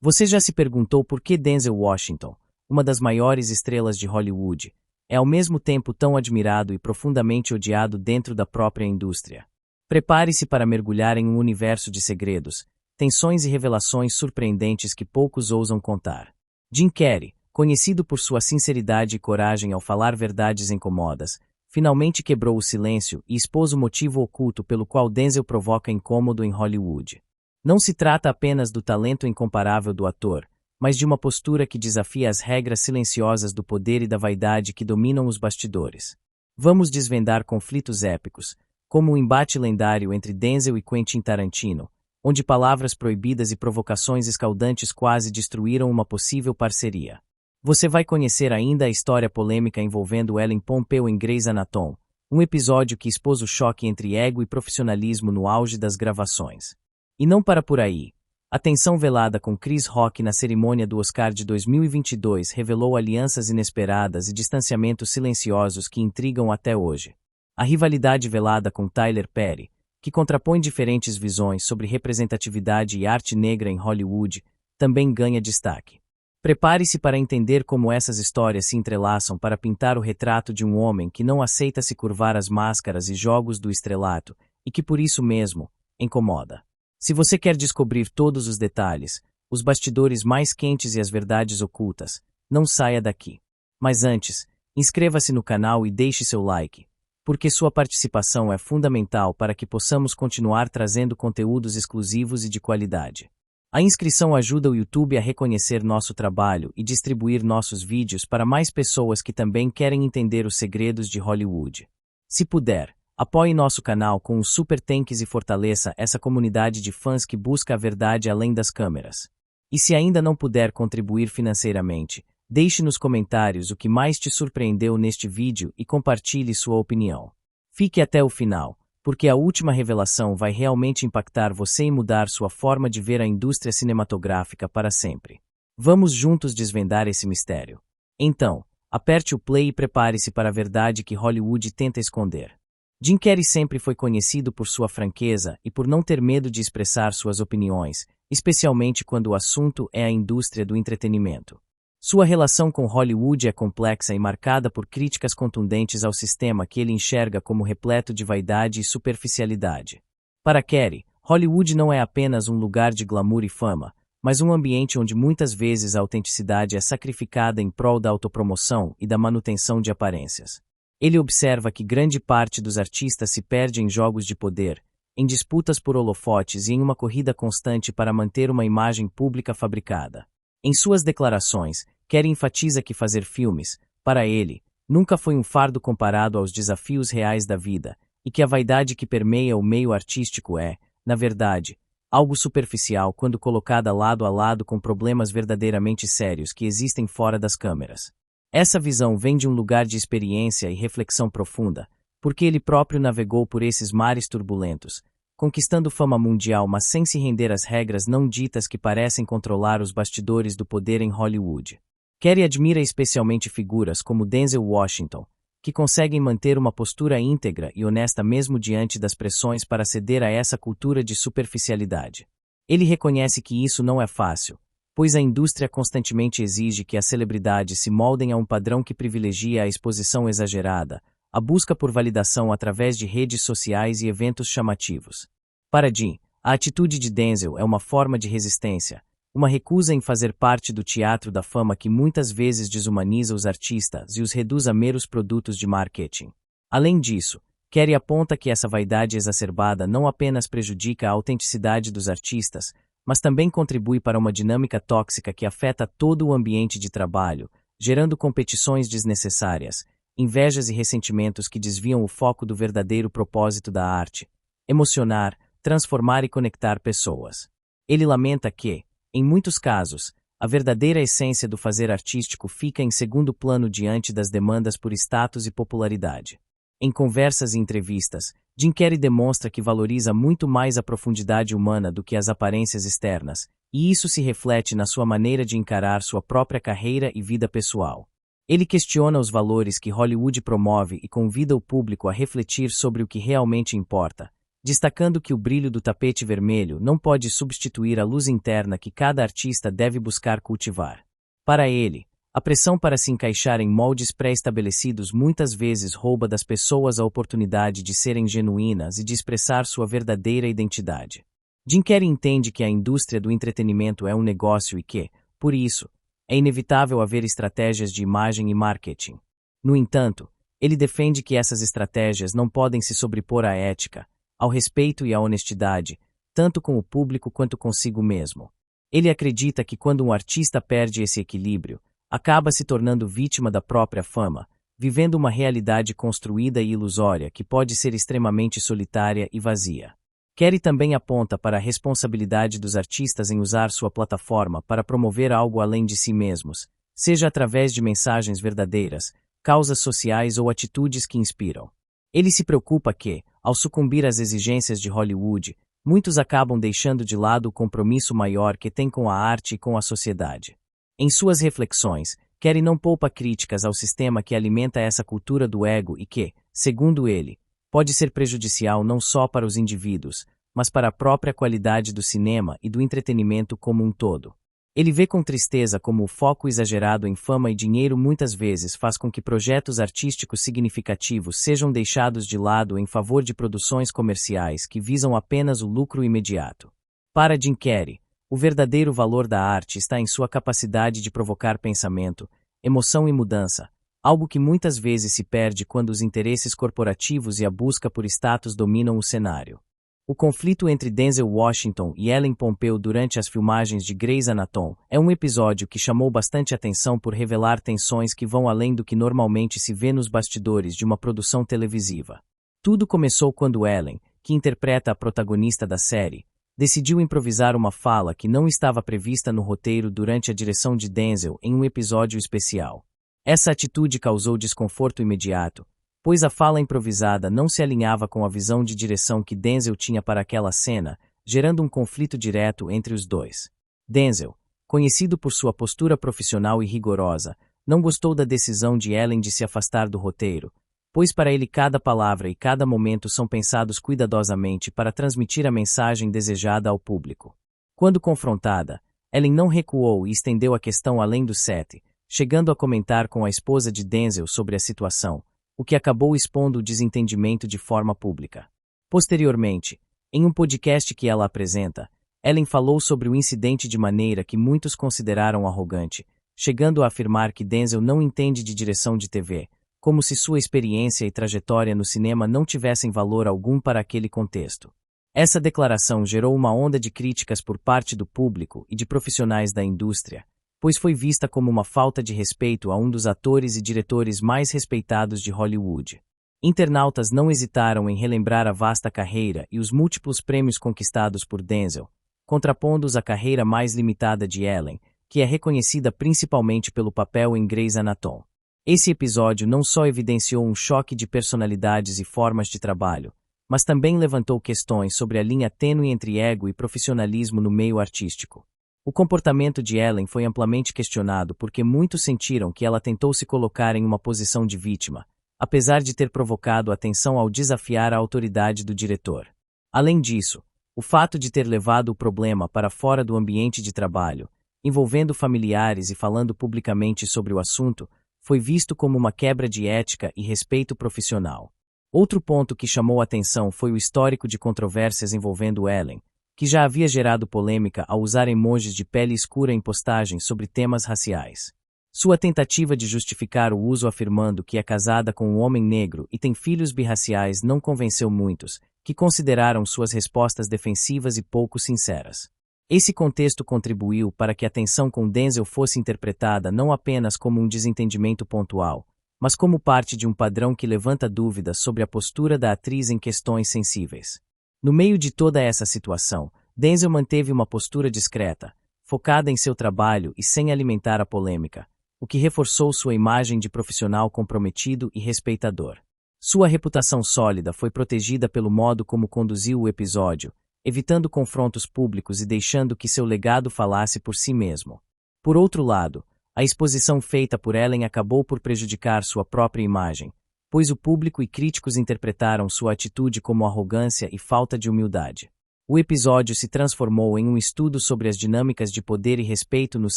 Você já se perguntou por que Denzel Washington, uma das maiores estrelas de Hollywood, é ao mesmo tempo tão admirado e profundamente odiado dentro da própria indústria? Prepare-se para mergulhar em um universo de segredos, tensões e revelações surpreendentes que poucos ousam contar. Jim Carrey, conhecido por sua sinceridade e coragem ao falar verdades incômodas, finalmente quebrou o silêncio e expôs o motivo oculto pelo qual Denzel provoca incômodo em Hollywood. Não se trata apenas do talento incomparável do ator, mas de uma postura que desafia as regras silenciosas do poder e da vaidade que dominam os bastidores. Vamos desvendar conflitos épicos, como o embate lendário entre Denzel e Quentin Tarantino, onde palavras proibidas e provocações escaldantes quase destruíram uma possível parceria. Você vai conhecer ainda a história polêmica envolvendo Ellen Pompeo em Grey's Anatomy, um episódio que expôs o choque entre ego e profissionalismo no auge das gravações. E não para por aí. A tensão velada com Chris Rock na cerimônia do Oscar de 2022 revelou alianças inesperadas e distanciamentos silenciosos que intrigam até hoje. A rivalidade velada com Tyler Perry, que contrapõe diferentes visões sobre representatividade e arte negra em Hollywood, também ganha destaque. Prepare-se para entender como essas histórias se entrelaçam para pintar o retrato de um homem que não aceita se curvar às máscaras e jogos do estrelato, e que por isso mesmo, incomoda. Se você quer descobrir todos os detalhes, os bastidores mais quentes e as verdades ocultas, não saia daqui. Mas antes, inscreva-se no canal e deixe seu like, porque sua participação é fundamental para que possamos continuar trazendo conteúdos exclusivos e de qualidade. A inscrição ajuda o YouTube a reconhecer nosso trabalho e distribuir nossos vídeos para mais pessoas que também querem entender os segredos de Hollywood. Se puder, apoie nosso canal com um super thanks e fortaleça essa comunidade de fãs que busca a verdade além das câmeras. E se ainda não puder contribuir financeiramente, deixe nos comentários o que mais te surpreendeu neste vídeo e compartilhe sua opinião. Fique até o final, porque a última revelação vai realmente impactar você e mudar sua forma de ver a indústria cinematográfica para sempre. Vamos juntos desvendar esse mistério. Então, aperte o play e prepare-se para a verdade que Hollywood tenta esconder. Jim Carrey sempre foi conhecido por sua franqueza e por não ter medo de expressar suas opiniões, especialmente quando o assunto é a indústria do entretenimento. Sua relação com Hollywood é complexa e marcada por críticas contundentes ao sistema que ele enxerga como repleto de vaidade e superficialidade. Para Carrey, Hollywood não é apenas um lugar de glamour e fama, mas um ambiente onde muitas vezes a autenticidade é sacrificada em prol da autopromoção e da manutenção de aparências. Ele observa que grande parte dos artistas se perde em jogos de poder, em disputas por holofotes e em uma corrida constante para manter uma imagem pública fabricada. Em suas declarações, Carrey enfatiza que fazer filmes, para ele, nunca foi um fardo comparado aos desafios reais da vida, e que a vaidade que permeia o meio artístico é, na verdade, algo superficial quando colocada lado a lado com problemas verdadeiramente sérios que existem fora das câmeras. Essa visão vem de um lugar de experiência e reflexão profunda, porque ele próprio navegou por esses mares turbulentos, conquistando fama mundial mas sem se render às regras não ditas que parecem controlar os bastidores do poder em Hollywood. Carrey admira especialmente figuras como Denzel Washington, que conseguem manter uma postura íntegra e honesta mesmo diante das pressões para ceder a essa cultura de superficialidade. Ele reconhece que isso não é fácil, pois a indústria constantemente exige que as celebridades se moldem a um padrão que privilegia a exposição exagerada, a busca por validação através de redes sociais e eventos chamativos. Para Jim, a atitude de Denzel é uma forma de resistência, uma recusa em fazer parte do teatro da fama que muitas vezes desumaniza os artistas e os reduz a meros produtos de marketing. Além disso, Carrey aponta que essa vaidade exacerbada não apenas prejudica a autenticidade dos artistas, mas também contribui para uma dinâmica tóxica que afeta todo o ambiente de trabalho, gerando competições desnecessárias, invejas e ressentimentos que desviam o foco do verdadeiro propósito da arte: emocionar, transformar e conectar pessoas. Ele lamenta que, em muitos casos, a verdadeira essência do fazer artístico fica em segundo plano diante das demandas por status e popularidade. Em conversas e entrevistas, Jim Carrey demonstra que valoriza muito mais a profundidade humana do que as aparências externas, e isso se reflete na sua maneira de encarar sua própria carreira e vida pessoal. Ele questiona os valores que Hollywood promove e convida o público a refletir sobre o que realmente importa, destacando que o brilho do tapete vermelho não pode substituir a luz interna que cada artista deve buscar cultivar. Para ele, a pressão para se encaixar em moldes pré-estabelecidos muitas vezes rouba das pessoas a oportunidade de serem genuínas e de expressar sua verdadeira identidade. Jim Carrey entende que a indústria do entretenimento é um negócio e que, por isso, é inevitável haver estratégias de imagem e marketing. No entanto, ele defende que essas estratégias não podem se sobrepor à ética, ao respeito e à honestidade, tanto com o público quanto consigo mesmo. Ele acredita que quando um artista perde esse equilíbrio, acaba se tornando vítima da própria fama, vivendo uma realidade construída e ilusória que pode ser extremamente solitária e vazia. Carrey também aponta para a responsabilidade dos artistas em usar sua plataforma para promover algo além de si mesmos, seja através de mensagens verdadeiras, causas sociais ou atitudes que inspiram. Ele se preocupa que, ao sucumbir às exigências de Hollywood, muitos acabam deixando de lado o compromisso maior que têm com a arte e com a sociedade. Em suas reflexões, Carrey não poupa críticas ao sistema que alimenta essa cultura do ego e que, segundo ele, pode ser prejudicial não só para os indivíduos, mas para a própria qualidade do cinema e do entretenimento como um todo. Ele vê com tristeza como o foco exagerado em fama e dinheiro muitas vezes faz com que projetos artísticos significativos sejam deixados de lado em favor de produções comerciais que visam apenas o lucro imediato. Para Jim Carrey, o verdadeiro valor da arte está em sua capacidade de provocar pensamento, emoção e mudança, algo que muitas vezes se perde quando os interesses corporativos e a busca por status dominam o cenário. O conflito entre Denzel Washington e Ellen Pompeo durante as filmagens de Grey's Anatomy é um episódio que chamou bastante atenção por revelar tensões que vão além do que normalmente se vê nos bastidores de uma produção televisiva. Tudo começou quando Ellen, que interpreta a protagonista da série, decidiu improvisar uma fala que não estava prevista no roteiro durante a direção de Denzel em um episódio especial. Essa atitude causou desconforto imediato, pois a fala improvisada não se alinhava com a visão de direção que Denzel tinha para aquela cena, gerando um conflito direto entre os dois. Denzel, conhecido por sua postura profissional e rigorosa, não gostou da decisão de Ellen de se afastar do roteiro, pois para ele cada palavra e cada momento são pensados cuidadosamente para transmitir a mensagem desejada ao público. Quando confrontada, Ellen não recuou e estendeu a questão além do set, chegando a comentar com a esposa de Denzel sobre a situação, o que acabou expondo o desentendimento de forma pública. Posteriormente, em um podcast que ela apresenta, Ellen falou sobre o incidente de maneira que muitos consideraram arrogante, chegando a afirmar que Denzel não entende de direção de TV, como se sua experiência e trajetória no cinema não tivessem valor algum para aquele contexto. Essa declaração gerou uma onda de críticas por parte do público e de profissionais da indústria, pois foi vista como uma falta de respeito a um dos atores e diretores mais respeitados de Hollywood. Internautas não hesitaram em relembrar a vasta carreira e os múltiplos prêmios conquistados por Denzel, contrapondo-os à carreira mais limitada de Ellen, que é reconhecida principalmente pelo papel em Grey's Anatomy. Esse episódio não só evidenciou um choque de personalidades e formas de trabalho, mas também levantou questões sobre a linha tênue entre ego e profissionalismo no meio artístico. O comportamento de Ellen foi amplamente questionado porque muitos sentiram que ela tentou se colocar em uma posição de vítima, apesar de ter provocado atenção ao desafiar a autoridade do diretor. Além disso, o fato de ter levado o problema para fora do ambiente de trabalho, envolvendo familiares e falando publicamente sobre o assunto, foi visto como uma quebra de ética e respeito profissional. Outro ponto que chamou atenção foi o histórico de controvérsias envolvendo Ellen, que já havia gerado polêmica ao usar emojis de pele escura em postagens sobre temas raciais. Sua tentativa de justificar o uso afirmando que é casada com um homem negro e tem filhos birraciais não convenceu muitos, que consideraram suas respostas defensivas e pouco sinceras. Esse contexto contribuiu para que a tensão com Denzel fosse interpretada não apenas como um desentendimento pontual, mas como parte de um padrão que levanta dúvidas sobre a postura da atriz em questões sensíveis. No meio de toda essa situação, Denzel manteve uma postura discreta, focada em seu trabalho e sem alimentar a polêmica, o que reforçou sua imagem de profissional comprometido e respeitador. Sua reputação sólida foi protegida pelo modo como conduziu o episódio, evitando confrontos públicos e deixando que seu legado falasse por si mesmo. Por outro lado, a exposição feita por Ellen acabou por prejudicar sua própria imagem, pois o público e críticos interpretaram sua atitude como arrogância e falta de humildade. O episódio se transformou em um estudo sobre as dinâmicas de poder e respeito nos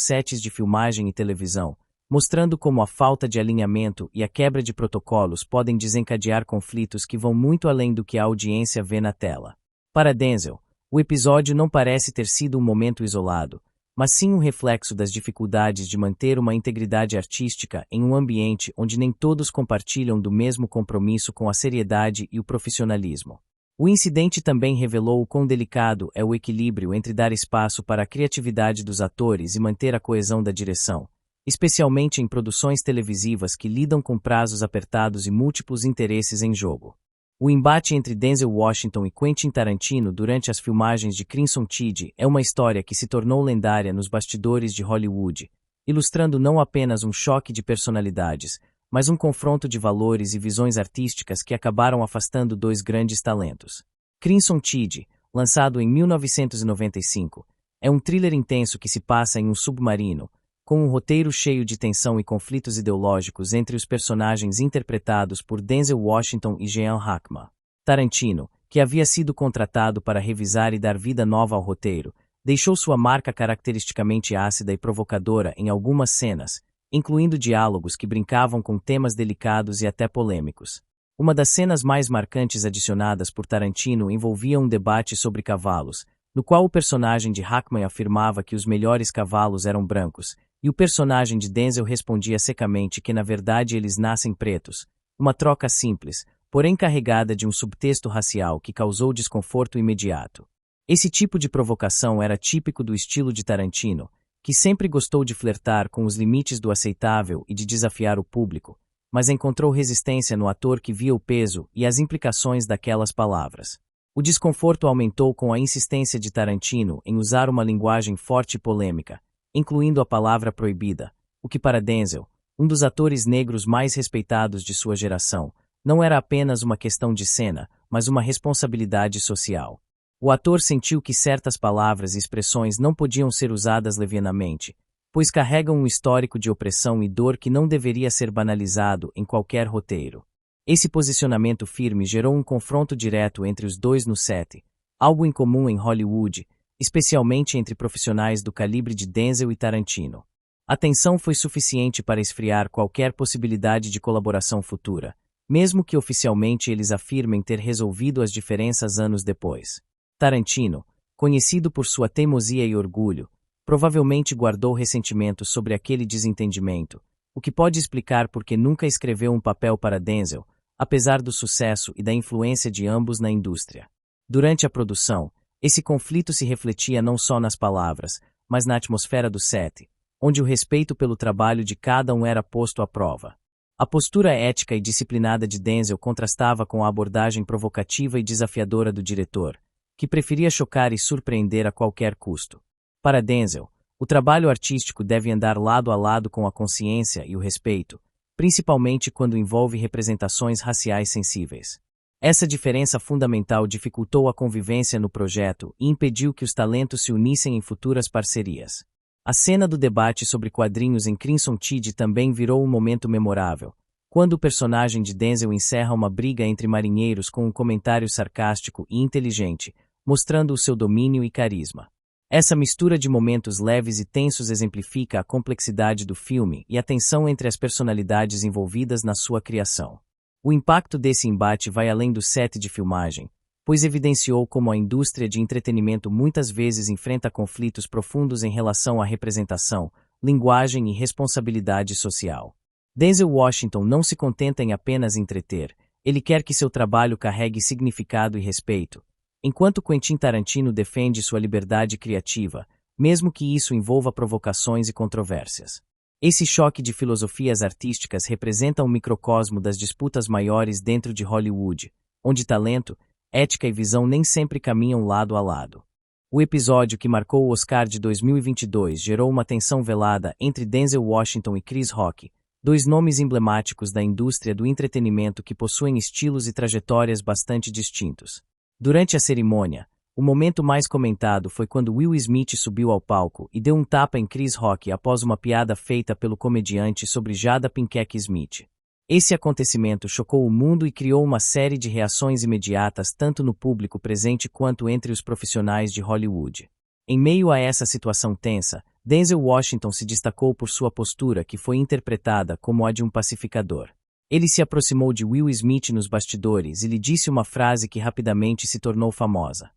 sets de filmagem e televisão, mostrando como a falta de alinhamento e a quebra de protocolos podem desencadear conflitos que vão muito além do que a audiência vê na tela. Para Denzel, o episódio não parece ter sido um momento isolado, mas sim um reflexo das dificuldades de manter uma integridade artística em um ambiente onde nem todos compartilham do mesmo compromisso com a seriedade e o profissionalismo. O incidente também revelou o quão delicado é o equilíbrio entre dar espaço para a criatividade dos atores e manter a coesão da direção, especialmente em produções televisivas que lidam com prazos apertados e múltiplos interesses em jogo. O embate entre Denzel Washington e Quentin Tarantino durante as filmagens de Crimson Tide é uma história que se tornou lendária nos bastidores de Hollywood, ilustrando não apenas um choque de personalidades, mas um confronto de valores e visões artísticas que acabaram afastando dois grandes talentos. Crimson Tide, lançado em 1995, é um thriller intenso que se passa em um submarino, com um roteiro cheio de tensão e conflitos ideológicos entre os personagens interpretados por Denzel Washington e Gene Hackman. Tarantino, que havia sido contratado para revisar e dar vida nova ao roteiro, deixou sua marca caracteristicamente ácida e provocadora em algumas cenas, incluindo diálogos que brincavam com temas delicados e até polêmicos. Uma das cenas mais marcantes adicionadas por Tarantino envolvia um debate sobre cavalos, no qual o personagem de Hackman afirmava que os melhores cavalos eram brancos, e o personagem de Denzel respondia secamente que na verdade eles nascem pretos, uma troca simples, porém carregada de um subtexto racial que causou desconforto imediato. Esse tipo de provocação era típico do estilo de Tarantino, que sempre gostou de flertar com os limites do aceitável e de desafiar o público, mas encontrou resistência no ator que via o peso e as implicações daquelas palavras. O desconforto aumentou com a insistência de Tarantino em usar uma linguagem forte e polêmica, incluindo a palavra proibida, o que para Denzel, um dos atores negros mais respeitados de sua geração, não era apenas uma questão de cena, mas uma responsabilidade social. O ator sentiu que certas palavras e expressões não podiam ser usadas levianamente, pois carregam um histórico de opressão e dor que não deveria ser banalizado em qualquer roteiro. Esse posicionamento firme gerou um confronto direto entre os dois no set, algo incomum em Hollywood, especialmente entre profissionais do calibre de Denzel e Tarantino. A tensão foi suficiente para esfriar qualquer possibilidade de colaboração futura, mesmo que oficialmente eles afirmem ter resolvido as diferenças anos depois. Tarantino, conhecido por sua teimosia e orgulho, provavelmente guardou ressentimento sobre aquele desentendimento, o que pode explicar por que nunca escreveu um papel para Denzel, apesar do sucesso e da influência de ambos na indústria. Durante a produção, esse conflito se refletia não só nas palavras, mas na atmosfera do set, onde o respeito pelo trabalho de cada um era posto à prova. A postura ética e disciplinada de Denzel contrastava com a abordagem provocativa e desafiadora do diretor, que preferia chocar e surpreender a qualquer custo. Para Denzel, o trabalho artístico deve andar lado a lado com a consciência e o respeito, principalmente quando envolve representações raciais sensíveis. Essa diferença fundamental dificultou a convivência no projeto e impediu que os talentos se unissem em futuras parcerias. A cena do debate sobre quadrinhos em Crimson Tide também virou um momento memorável, quando o personagem de Denzel encerra uma briga entre marinheiros com um comentário sarcástico e inteligente, mostrando o seu domínio e carisma. Essa mistura de momentos leves e tensos exemplifica a complexidade do filme e a tensão entre as personalidades envolvidas na sua criação. O impacto desse embate vai além do set de filmagem, pois evidenciou como a indústria de entretenimento muitas vezes enfrenta conflitos profundos em relação à representação, linguagem e responsabilidade social. Denzel Washington não se contenta em apenas entreter, ele quer que seu trabalho carregue significado e respeito, enquanto Quentin Tarantino defende sua liberdade criativa, mesmo que isso envolva provocações e controvérsias. Esse choque de filosofias artísticas representa um microcosmo das disputas maiores dentro de Hollywood, onde talento, ética e visão nem sempre caminham lado a lado. O episódio que marcou o Oscar de 2022 gerou uma tensão velada entre Denzel Washington e Chris Rock, dois nomes emblemáticos da indústria do entretenimento que possuem estilos e trajetórias bastante distintos. Durante a cerimônia, o momento mais comentado foi quando Will Smith subiu ao palco e deu um tapa em Chris Rock após uma piada feita pelo comediante sobre Jada Pinkett Smith. Esse acontecimento chocou o mundo e criou uma série de reações imediatas tanto no público presente quanto entre os profissionais de Hollywood. Em meio a essa situação tensa, Denzel Washington se destacou por sua postura que foi interpretada como a de um pacificador. Ele se aproximou de Will Smith nos bastidores e lhe disse uma frase que rapidamente se tornou famosa.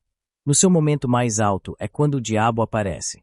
No seu momento mais alto é quando o diabo aparece.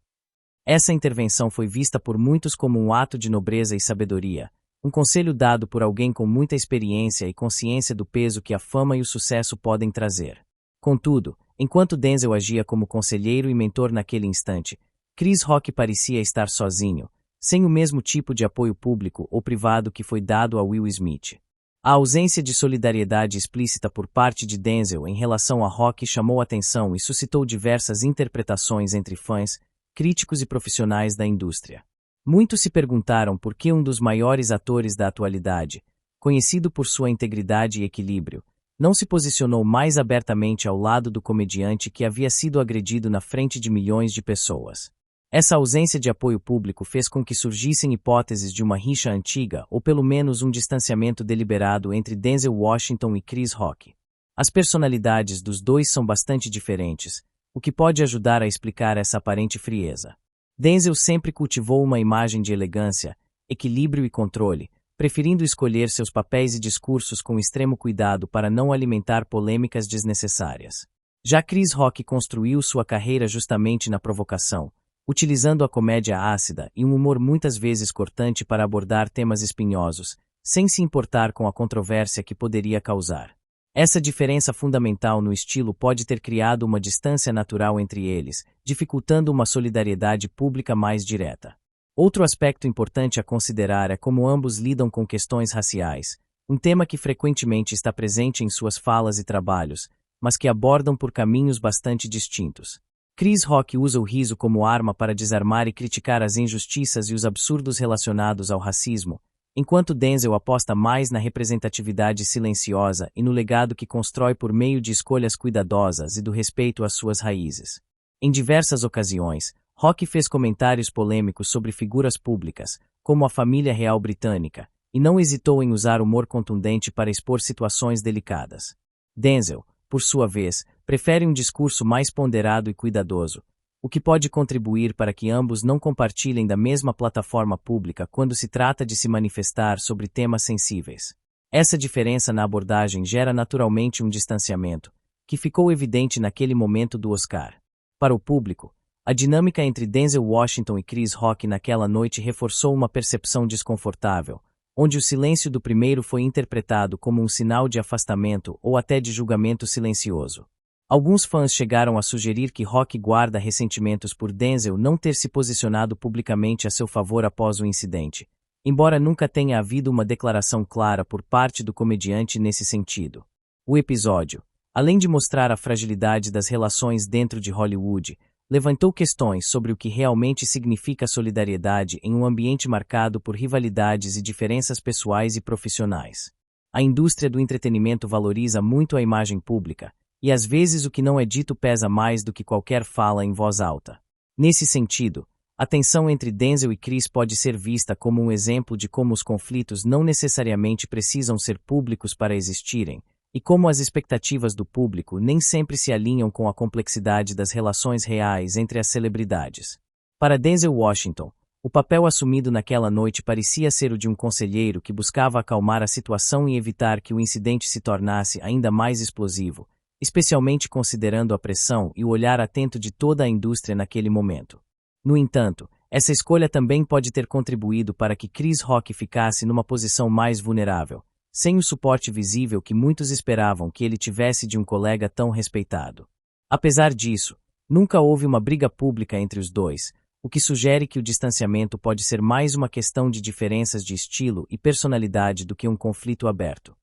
Essa intervenção foi vista por muitos como um ato de nobreza e sabedoria, um conselho dado por alguém com muita experiência e consciência do peso que a fama e o sucesso podem trazer. Contudo, enquanto Denzel agia como conselheiro e mentor naquele instante, Chris Rock parecia estar sozinho, sem o mesmo tipo de apoio público ou privado que foi dado a Will Smith. A ausência de solidariedade explícita por parte de Denzel em relação a Rock chamou atenção e suscitou diversas interpretações entre fãs, críticos e profissionais da indústria. Muitos se perguntaram por que um dos maiores atores da atualidade, conhecido por sua integridade e equilíbrio, não se posicionou mais abertamente ao lado do comediante que havia sido agredido na frente de milhões de pessoas. Essa ausência de apoio público fez com que surgissem hipóteses de uma rixa antiga ou pelo menos um distanciamento deliberado entre Denzel Washington e Chris Rock. As personalidades dos dois são bastante diferentes, o que pode ajudar a explicar essa aparente frieza. Denzel sempre cultivou uma imagem de elegância, equilíbrio e controle, preferindo escolher seus papéis e discursos com extremo cuidado para não alimentar polêmicas desnecessárias. Já Chris Rock construiu sua carreira justamente na provocação, utilizando a comédia ácida e um humor muitas vezes cortante para abordar temas espinhosos, sem se importar com a controvérsia que poderia causar. Essa diferença fundamental no estilo pode ter criado uma distância natural entre eles, dificultando uma solidariedade pública mais direta. Outro aspecto importante a considerar é como ambos lidam com questões raciais, um tema que frequentemente está presente em suas falas e trabalhos, mas que abordam por caminhos bastante distintos. Chris Rock usa o riso como arma para desarmar e criticar as injustiças e os absurdos relacionados ao racismo, enquanto Denzel aposta mais na representatividade silenciosa e no legado que constrói por meio de escolhas cuidadosas e do respeito às suas raízes. Em diversas ocasiões, Rock fez comentários polêmicos sobre figuras públicas, como a família real britânica, e não hesitou em usar humor contundente para expor situações delicadas. Denzel, por sua vez, prefere um discurso mais ponderado e cuidadoso, o que pode contribuir para que ambos não compartilhem da mesma plataforma pública quando se trata de se manifestar sobre temas sensíveis. Essa diferença na abordagem gera naturalmente um distanciamento, que ficou evidente naquele momento do Oscar. Para o público, a dinâmica entre Denzel Washington e Chris Rock naquela noite reforçou uma percepção desconfortável, onde o silêncio do primeiro foi interpretado como um sinal de afastamento ou até de julgamento silencioso. Alguns fãs chegaram a sugerir que Rock guarda ressentimentos por Denzel não ter se posicionado publicamente a seu favor após o incidente, embora nunca tenha havido uma declaração clara por parte do comediante nesse sentido. O episódio, além de mostrar a fragilidade das relações dentro de Hollywood, levantou questões sobre o que realmente significa solidariedade em um ambiente marcado por rivalidades e diferenças pessoais e profissionais. A indústria do entretenimento valoriza muito a imagem pública, e às vezes o que não é dito pesa mais do que qualquer fala em voz alta. Nesse sentido, a tensão entre Denzel e Chris pode ser vista como um exemplo de como os conflitos não necessariamente precisam ser públicos para existirem, e como as expectativas do público nem sempre se alinham com a complexidade das relações reais entre as celebridades. Para Denzel Washington, o papel assumido naquela noite parecia ser o de um conselheiro que buscava acalmar a situação e evitar que o incidente se tornasse ainda mais explosivo, especialmente considerando a pressão e o olhar atento de toda a indústria naquele momento. No entanto, essa escolha também pode ter contribuído para que Chris Rock ficasse numa posição mais vulnerável, sem o suporte visível que muitos esperavam que ele tivesse de um colega tão respeitado. Apesar disso, nunca houve uma briga pública entre os dois, o que sugere que o distanciamento pode ser mais uma questão de diferenças de estilo e personalidade do que um conflito aberto.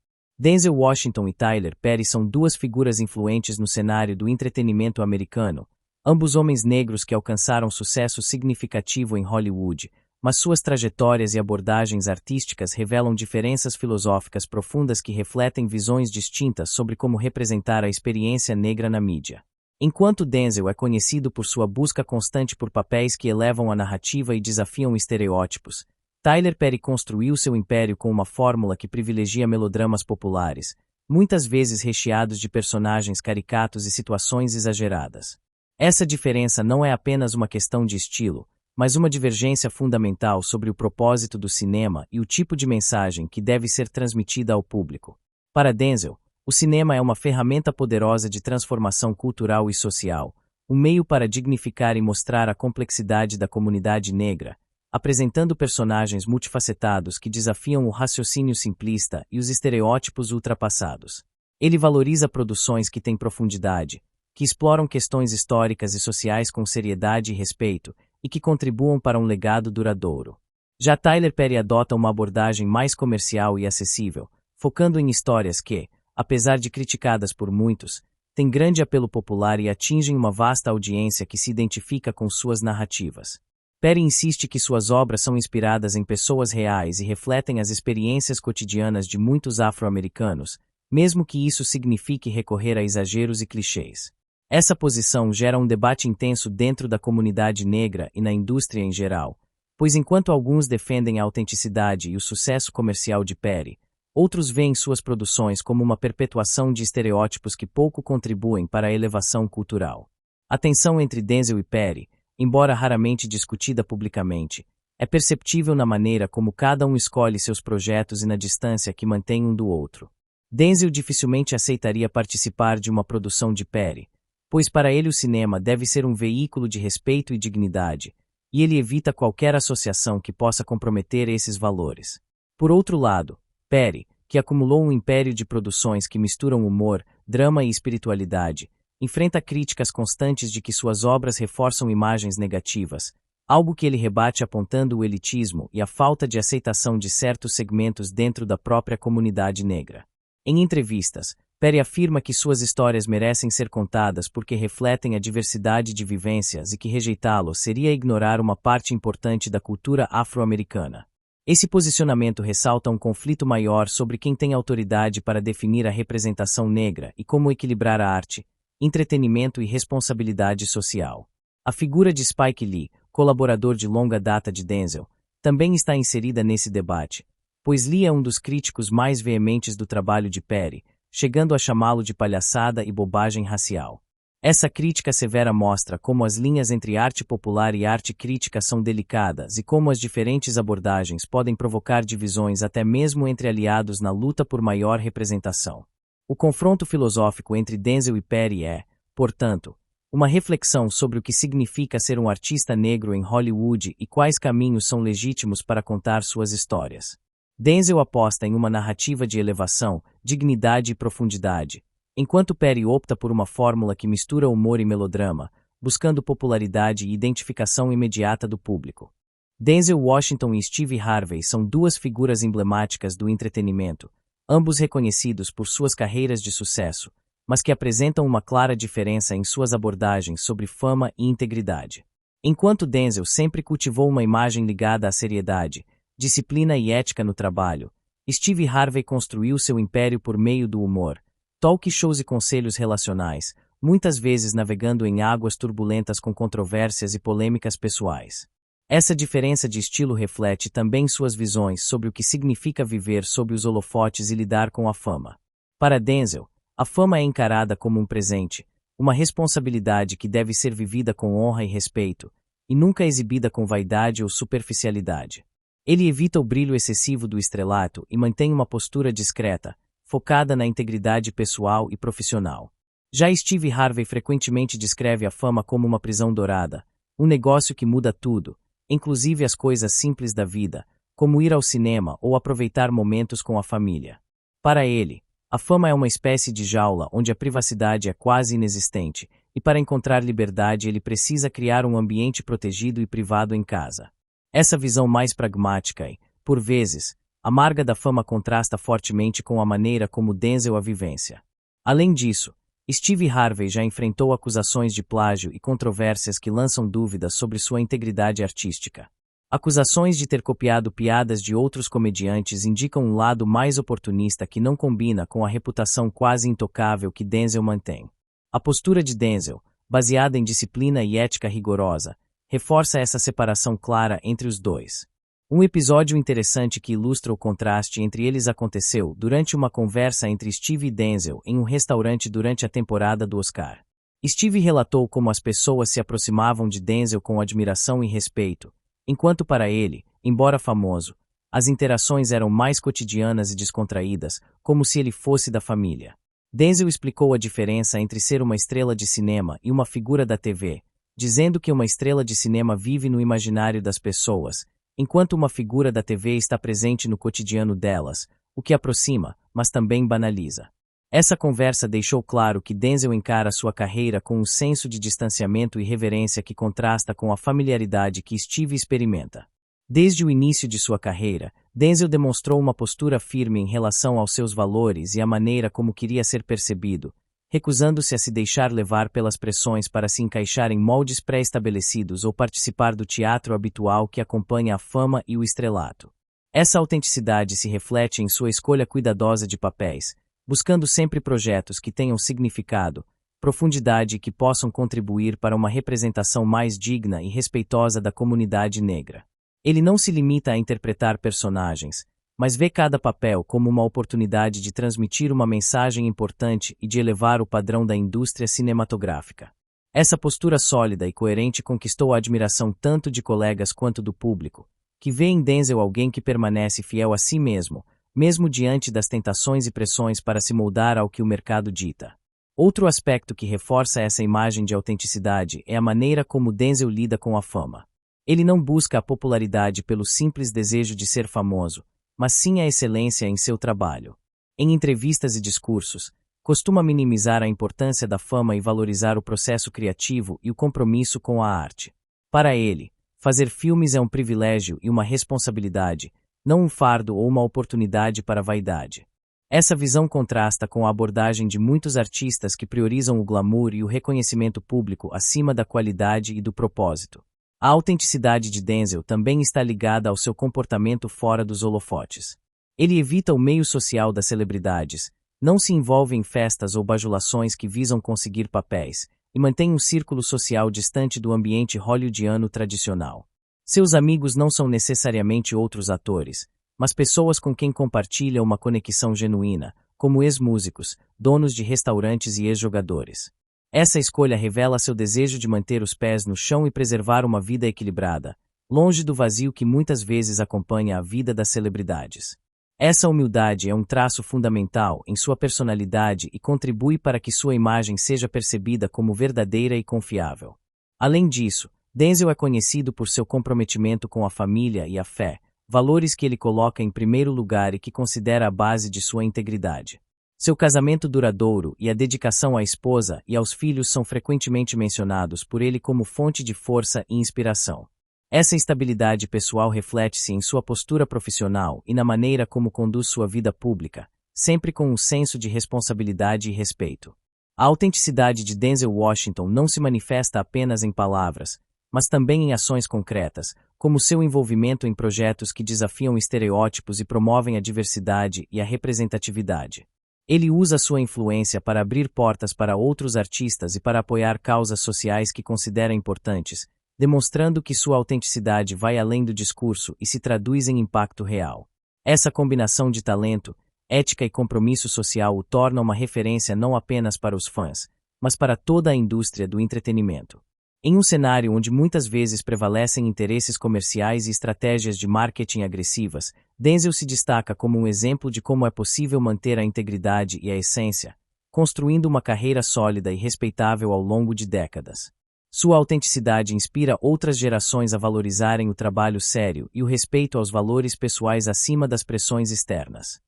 Denzel Washington e Tyler Perry são duas figuras influentes no cenário do entretenimento americano, ambos homens negros que alcançaram sucesso significativo em Hollywood, mas suas trajetórias e abordagens artísticas revelam diferenças filosóficas profundas que refletem visões distintas sobre como representar a experiência negra na mídia. Enquanto Denzel é conhecido por sua busca constante por papéis que elevam a narrativa e desafiam estereótipos, Tyler Perry construiu seu império com uma fórmula que privilegia melodramas populares, muitas vezes recheados de personagens caricatos e situações exageradas. Essa diferença não é apenas uma questão de estilo, mas uma divergência fundamental sobre o propósito do cinema e o tipo de mensagem que deve ser transmitida ao público. Para Denzel, o cinema é uma ferramenta poderosa de transformação cultural e social, um meio para dignificar e mostrar a complexidade da comunidade negra, apresentando personagens multifacetados que desafiam o raciocínio simplista e os estereótipos ultrapassados. Ele valoriza produções que têm profundidade, que exploram questões históricas e sociais com seriedade e respeito, e que contribuam para um legado duradouro. Já Tyler Perry adota uma abordagem mais comercial e acessível, focando em histórias que, apesar de criticadas por muitos, têm grande apelo popular e atingem uma vasta audiência que se identifica com suas narrativas. Perry insiste que suas obras são inspiradas em pessoas reais e refletem as experiências cotidianas de muitos afro-americanos, mesmo que isso signifique recorrer a exageros e clichês. Essa posição gera um debate intenso dentro da comunidade negra e na indústria em geral, pois enquanto alguns defendem a autenticidade e o sucesso comercial de Perry, outros veem suas produções como uma perpetuação de estereótipos que pouco contribuem para a elevação cultural. A tensão entre Denzel e Perry, embora raramente discutida publicamente, é perceptível na maneira como cada um escolhe seus projetos e na distância que mantém um do outro. Denzel dificilmente aceitaria participar de uma produção de Perry, pois para ele o cinema deve ser um veículo de respeito e dignidade, e ele evita qualquer associação que possa comprometer esses valores. Por outro lado, Perry, que acumulou um império de produções que misturam humor, drama e espiritualidade, enfrenta críticas constantes de que suas obras reforçam imagens negativas, algo que ele rebate apontando o elitismo e a falta de aceitação de certos segmentos dentro da própria comunidade negra. Em entrevistas, Perry afirma que suas histórias merecem ser contadas porque refletem a diversidade de vivências e que rejeitá-los seria ignorar uma parte importante da cultura afro-americana. Esse posicionamento ressalta um conflito maior sobre quem tem autoridade para definir a representação negra e como equilibrar a arte, entretenimento e responsabilidade social. A figura de Spike Lee, colaborador de longa data de Denzel, também está inserida nesse debate, pois Lee é um dos críticos mais veementes do trabalho de Perry, chegando a chamá-lo de palhaçada e bobagem racial. Essa crítica severa mostra como as linhas entre arte popular e arte crítica são delicadas e como as diferentes abordagens podem provocar divisões até mesmo entre aliados na luta por maior representação. O confronto filosófico entre Denzel e Perry é, portanto, uma reflexão sobre o que significa ser um artista negro em Hollywood e quais caminhos são legítimos para contar suas histórias. Denzel aposta em uma narrativa de elevação, dignidade e profundidade, enquanto Perry opta por uma fórmula que mistura humor e melodrama, buscando popularidade e identificação imediata do público. Denzel Washington e Steve Harvey são duas figuras emblemáticas do entretenimento, ambos reconhecidos por suas carreiras de sucesso, mas que apresentam uma clara diferença em suas abordagens sobre fama e integridade. Enquanto Denzel sempre cultivou uma imagem ligada à seriedade, disciplina e ética no trabalho, Steve Harvey construiu seu império por meio do humor, talk shows e conselhos relacionais, muitas vezes navegando em águas turbulentas com controvérsias e polêmicas pessoais. Essa diferença de estilo reflete também suas visões sobre o que significa viver sob os holofotes e lidar com a fama. Para Denzel, a fama é encarada como um presente, uma responsabilidade que deve ser vivida com honra e respeito, e nunca exibida com vaidade ou superficialidade. Ele evita o brilho excessivo do estrelato e mantém uma postura discreta, focada na integridade pessoal e profissional. Já Steve Harvey frequentemente descreve a fama como uma prisão dourada, um negócio que muda tudo, inclusive as coisas simples da vida, como ir ao cinema ou aproveitar momentos com a família. Para ele, a fama é uma espécie de jaula onde a privacidade é quase inexistente, e para encontrar liberdade ele precisa criar um ambiente protegido e privado em casa. Essa visão mais pragmática e, por vezes, amarga da fama contrasta fortemente com a maneira como Denzel a vivencia. Além disso, Steve Harvey já enfrentou acusações de plágio e controvérsias que lançam dúvidas sobre sua integridade artística. Acusações de ter copiado piadas de outros comediantes indicam um lado mais oportunista que não combina com a reputação quase intocável que Denzel mantém. A postura de Denzel, baseada em disciplina e ética rigorosa, reforça essa separação clara entre os dois. Um episódio interessante que ilustra o contraste entre eles aconteceu durante uma conversa entre Steve e Denzel em um restaurante durante a temporada do Oscar. Steve relatou como as pessoas se aproximavam de Denzel com admiração e respeito, enquanto para ele, embora famoso, as interações eram mais cotidianas e descontraídas, como se ele fosse da família. Denzel explicou a diferença entre ser uma estrela de cinema e uma figura da TV, dizendo que uma estrela de cinema vive no imaginário das pessoas, enquanto uma figura da TV está presente no cotidiano delas, o que aproxima, mas também banaliza. Essa conversa deixou claro que Denzel encara sua carreira com um senso de distanciamento e reverência que contrasta com a familiaridade que Steve experimenta. Desde o início de sua carreira, Denzel demonstrou uma postura firme em relação aos seus valores e à maneira como queria ser percebido, recusando-se a se deixar levar pelas pressões para se encaixar em moldes pré-estabelecidos ou participar do teatro habitual que acompanha a fama e o estrelato. Essa autenticidade se reflete em sua escolha cuidadosa de papéis, buscando sempre projetos que tenham significado, profundidade e que possam contribuir para uma representação mais digna e respeitosa da comunidade negra. Ele não se limita a interpretar personagens, mas vê cada papel como uma oportunidade de transmitir uma mensagem importante e de elevar o padrão da indústria cinematográfica. Essa postura sólida e coerente conquistou a admiração tanto de colegas quanto do público, que vê em Denzel alguém que permanece fiel a si mesmo, mesmo diante das tentações e pressões para se moldar ao que o mercado dita. Outro aspecto que reforça essa imagem de autenticidade é a maneira como Denzel lida com a fama. Ele não busca a popularidade pelo simples desejo de ser famoso, mas sim a excelência em seu trabalho. Em entrevistas e discursos, costuma minimizar a importância da fama e valorizar o processo criativo e o compromisso com a arte. Para ele, fazer filmes é um privilégio e uma responsabilidade, não um fardo ou uma oportunidade para a vaidade. Essa visão contrasta com a abordagem de muitos artistas que priorizam o glamour e o reconhecimento público acima da qualidade e do propósito. A autenticidade de Denzel também está ligada ao seu comportamento fora dos holofotes. Ele evita o meio social das celebridades, não se envolve em festas ou bajulações que visam conseguir papéis, e mantém um círculo social distante do ambiente hollywoodiano tradicional. Seus amigos não são necessariamente outros atores, mas pessoas com quem compartilha uma conexão genuína, como ex-músicos, donos de restaurantes e ex-jogadores. Essa escolha revela seu desejo de manter os pés no chão e preservar uma vida equilibrada, longe do vazio que muitas vezes acompanha a vida das celebridades. Essa humildade é um traço fundamental em sua personalidade e contribui para que sua imagem seja percebida como verdadeira e confiável. Além disso, Denzel é conhecido por seu comprometimento com a família e a fé, valores que ele coloca em primeiro lugar e que considera a base de sua integridade. Seu casamento duradouro e a dedicação à esposa e aos filhos são frequentemente mencionados por ele como fonte de força e inspiração. Essa estabilidade pessoal reflete-se em sua postura profissional e na maneira como conduz sua vida pública, sempre com um senso de responsabilidade e respeito. A autenticidade de Denzel Washington não se manifesta apenas em palavras, mas também em ações concretas, como seu envolvimento em projetos que desafiam estereótipos e promovem a diversidade e a representatividade. Ele usa sua influência para abrir portas para outros artistas e para apoiar causas sociais que considera importantes, demonstrando que sua autenticidade vai além do discurso e se traduz em impacto real. Essa combinação de talento, ética e compromisso social o torna uma referência não apenas para os fãs, mas para toda a indústria do entretenimento. Em um cenário onde muitas vezes prevalecem interesses comerciais e estratégias de marketing agressivas, Denzel se destaca como um exemplo de como é possível manter a integridade e a essência, construindo uma carreira sólida e respeitável ao longo de décadas. Sua autenticidade inspira outras gerações a valorizarem o trabalho sério e o respeito aos valores pessoais acima das pressões externas.